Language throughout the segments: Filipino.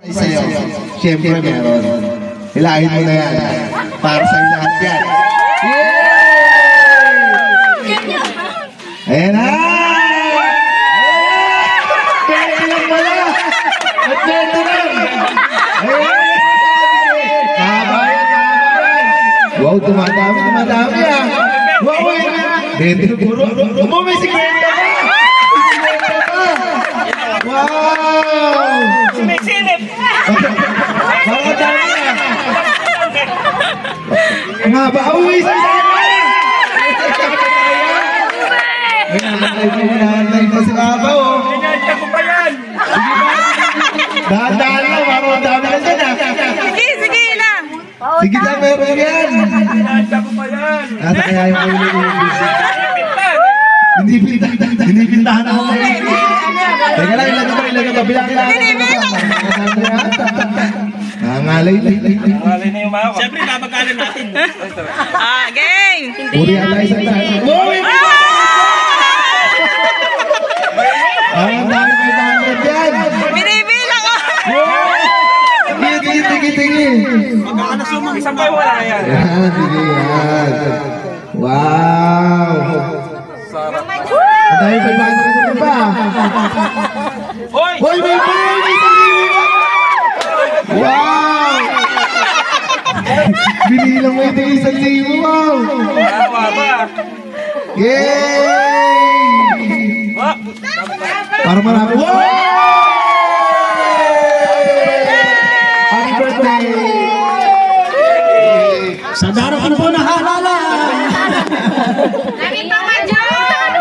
Sa'yo, siyempre meron. Hilahin mo na yan. Para sa'yo lahat yan. Yay! Ayan na! Pwede lang pala! At dito lang! Kabayan! Wow, tumadami ah! Wow, dito puro! May sikwenta pa! Wow! Sumisilip! Mga dami na! Nga ba? Uwi sa sana! Hinahantay ko si Papa, oh! Hinahantay ko pa yan! Dahan-dahan lang, mga dami na dyan, ah! Sige na! Sige na, meron yan! Hinahantay ko pa yan! Nasa kaya yung hindi pintahan ako. Teka lang, ilagay ba? Bilangin lang. Nangalay na. Nangalay na yung mga ko. Siyempre, babagalan natin. Game! Uri alay sa tayo. Ang dami may bangat yan. Binibilang ko! Tigi. Magkakalasumang isang pa wala na yan. Yan, sige yan. Wow. Ang dami may bangat yan ba? Hoy! Hoy, may wow! Binilang mo ito 1,000. Wow! Ba? Yay! Para marami. Wow! Happy birthday! Sa daro ko po nahalala. Lagi pa madyan!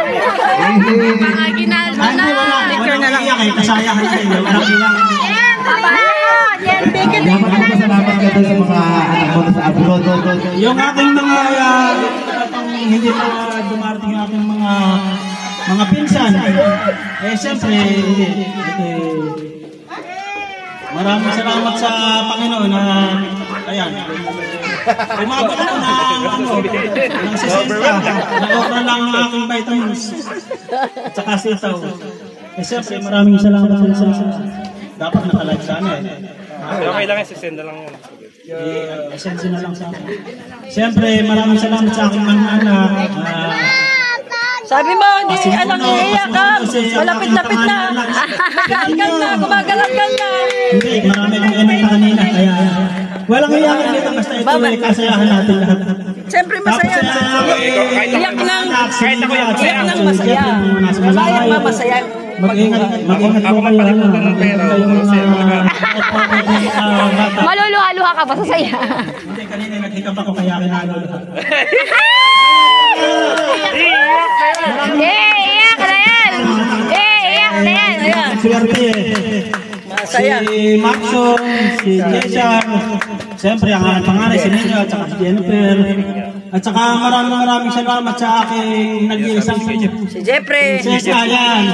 Mga ginaldo na! Walang iyak eh, kasayahan kayo. Walang iyak. Salamat ka sa mga anak mo sa abroad. Yung aking mga hindi pa dumarating yung aking mga pinsan. Eh siyempre, maraming salamat sa Panginoon na ayan. Umabot ako ng 60. Nag-offer lang ng aking vitamins. At saka sitaw. Eh siyempre, maraming salamat sa dapat nakalive sana eh. Okay lang, sisend na lang yun. Essence na lang sa akin. Siyempre, maraming salamat sa aking mga anak. Sabi mo, hindi anak iiyak ka. Malapit-lapit na. Gumagalang ka na. Hindi, marami kong inanta kanina. Kaya, walang iyakan dito. Basta ito ay kasayahan natin lahat. Siyempre masaya. Iyak nang masaya. Masaya pa masaya. Mag-ingat po kayo. Maluluha-luha ka ba sa saya? Hindi, kanina naghikap ako kaya kinaluluha. Iyak na yan! Iyak na yan! Swerte eh. Si Maxo, si Jeshan, siyempre ang aking panganay, si Nino, at saka si Jennifer. At saka maraming salamat sa aking nag-iisang Si Jeffrey. Prinsesa, ayan.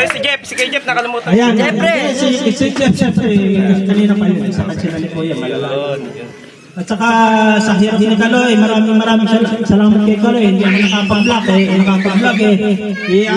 Si Jeff, si Jeff nakalimutan. Ayan, Jeffrey. Si Jeff, siyempre, kanina pa yun, sa kansila ni Kuya, malalaman. At saka sa hirap ni Kaloy, maraming salamat kay Kaloy. Hindi ako nakapag-vlog eh.